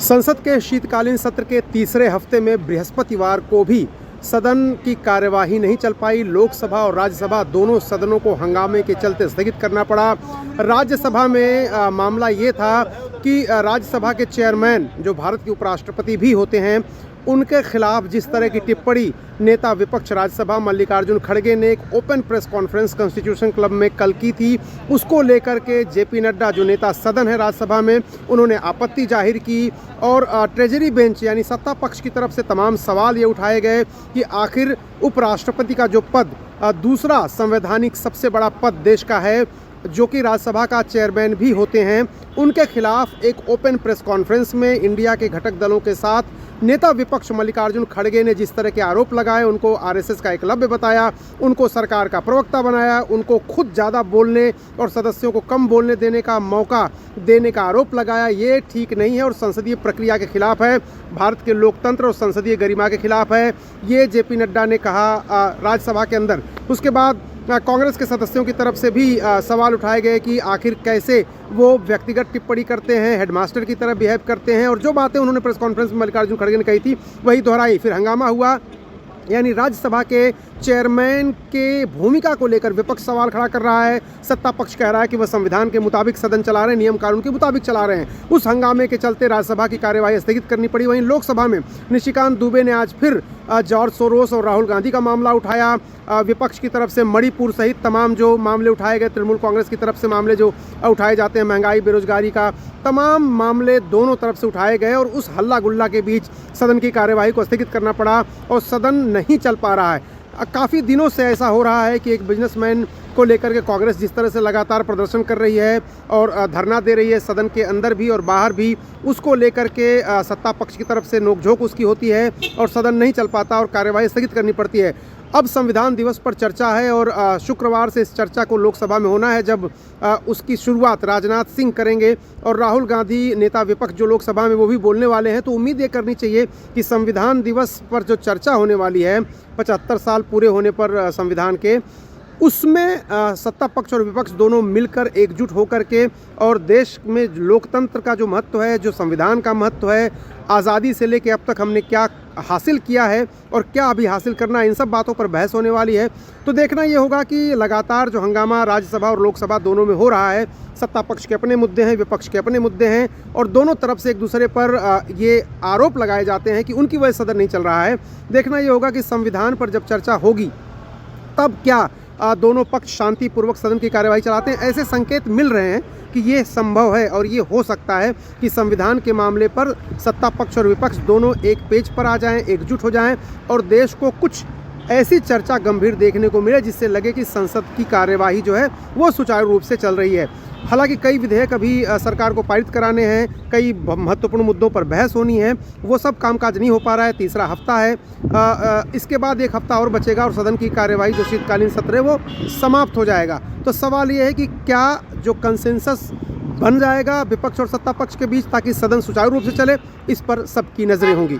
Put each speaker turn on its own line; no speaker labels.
संसद के शीतकालीन सत्र के तीसरे हफ्ते में बृहस्पतिवार को भी सदन की कार्यवाही नहीं चल पाई। लोकसभा और राज्यसभा दोनों सदनों को हंगामे के चलते स्थगित करना पड़ा। राज्यसभा में मामला ये था कि राज्यसभा के चेयरमैन जो भारत के उपराष्ट्रपति भी होते हैं, उनके खिलाफ जिस तरह की टिप्पणी नेता विपक्ष राज्यसभा मल्लिकार्जुन खड़गे ने एक open press conference constitution club में कल की थी, उसको लेकर के जेपी नड्डा जो नेता सदन है राज्यसभा में, उन्होंने आपत्ति जाहिर की और ट्रेजरी बेंच यानी सत्ता पक्ष की तरफ से तमाम सवाल ये उठाए गए कि आखिर उपराष्ट्रपति का जो पद दूसरा संवैधानिक सबसे बड़ा पद देश का है, जो कि राज्यसभा का चेयरमैन भी होते हैं, उनके खिलाफ एक ओपन प्रेस कॉन्फ्रेंस में इंडिया के घटक दलों के साथ नेता विपक्ष मल्लिकार्जुन खड़गे ने जिस तरह के आरोप लगाए, उनको आरएसएस का एकलव्य बताया, उनको सरकार का प्रवक्ता बनाया, उनको खुद ज़्यादा बोलने और सदस्यों को कम बोलने देने का मौका देने का आरोप लगाया, ये ठीक नहीं है और संसदीय प्रक्रिया के खिलाफ है, भारत के लोकतंत्र और संसदीय गरिमा के खिलाफ है, ये जेपी नड्डा ने कहा राज्यसभा के अंदर। उसके बाद कांग्रेस के सदस्यों की तरफ से भी सवाल उठाए गए कि आखिर कैसे वो व्यक्तिगत टिप्पणी करते हैं, हेडमास्टर की तरह बिहेव करते हैं, और जो बातें उन्होंने प्रेस कॉन्फ्रेंस में मल्लिकार्जुन खड़गे ने कही थी वही दोहराई। फिर हंगामा हुआ, यानी राज्यसभा के चेयरमैन के भूमिका को लेकर विपक्ष सवाल खड़ा कर रहा है, सत्ता पक्ष कह रहा है कि वह संविधान के मुताबिक सदन चला रहे हैं, नियम कानून के मुताबिक चला रहे हैं। उस हंगामे के चलते राज्यसभा की कार्यवाही स्थगित करनी पड़ी। वहीं लोकसभा में निशिकांत दुबे ने आज फिर जॉर्ज सोरोस और राहुल गांधी का मामला उठाया। विपक्ष की तरफ से मणिपुर सहित तमाम जो मामले उठाए गए, तृणमूल कांग्रेस की तरफ से मामले जो उठाए जाते हैं, महंगाई बेरोजगारी का, तमाम मामले दोनों तरफ से उठाए गए और उस हल्ला गुल्ला के बीच सदन की कार्यवाही को स्थगित करना पड़ा और सदन नहीं चल पा रहा है। काफ़ी दिनों से ऐसा हो रहा है कि एक बिजनेसमैन को लेकर के कांग्रेस जिस तरह से लगातार प्रदर्शन कर रही है और धरना दे रही है सदन के अंदर भी और बाहर भी, उसको लेकर के सत्ता पक्ष की तरफ से नोकझोंक उसकी होती है और सदन नहीं चल पाता और कार्यवाही स्थगित करनी पड़ती है। अब संविधान दिवस पर चर्चा है और शुक्रवार से इस चर्चा को लोकसभा में होना है, जब उसकी शुरुआत राजनाथ सिंह करेंगे और राहुल गांधी नेता विपक्ष जो लोकसभा में वो भी बोलने वाले हैं। तो उम्मीद ये करनी चाहिए कि संविधान दिवस पर जो चर्चा होने वाली है 75 साल पूरे होने पर संविधान के, उसमें सत्ता पक्ष और विपक्ष दोनों मिलकर एकजुट होकर के और देश में लोकतंत्र का जो महत्व है, जो संविधान का महत्व है, आज़ादी से लेकर अब तक हमने क्या हासिल किया है और क्या अभी हासिल करना है, इन सब बातों पर बहस होने वाली है। तो देखना ये होगा कि लगातार जो हंगामा राज्यसभा और लोकसभा दोनों में हो रहा है, सत्ता पक्ष के अपने मुद्दे हैं, विपक्ष के अपने मुद्दे हैं और दोनों तरफ से एक दूसरे पर ये आरोप लगाए जाते हैं कि उनकी वजह से सदन नहीं चल रहा है। देखना ये होगा कि संविधान पर जब चर्चा होगी तब क्या दोनों पक्ष शांतिपूर्वक सदन की कार्यवाही चलाते हैं। ऐसे संकेत मिल रहे हैं कि ये संभव है और ये हो सकता है कि संविधान के मामले पर सत्ता पक्ष और विपक्ष दोनों एक पेज पर आ जाएं, एकजुट हो जाएं और देश को कुछ ऐसी चर्चा गंभीर देखने को मिले जिससे लगे कि संसद की कार्यवाही जो है वो सुचारू रूप से चल रही है। हालांकि कई विधेयक अभी सरकार को पारित कराने हैं, कई महत्वपूर्ण मुद्दों पर बहस होनी है, वो सब कामकाज नहीं हो पा रहा है। तीसरा हफ्ता है, इसके बाद एक हफ्ता और बचेगा और सदन की कार्यवाही जो शीतकालीन सत्र है वो समाप्त हो जाएगा। तो सवाल ये है कि क्या जो कंसेंसस बन जाएगा विपक्ष और सत्ता पक्ष के बीच ताकि सदन सुचारू रूप से चले, इस पर सबकी नज़रें होंगी।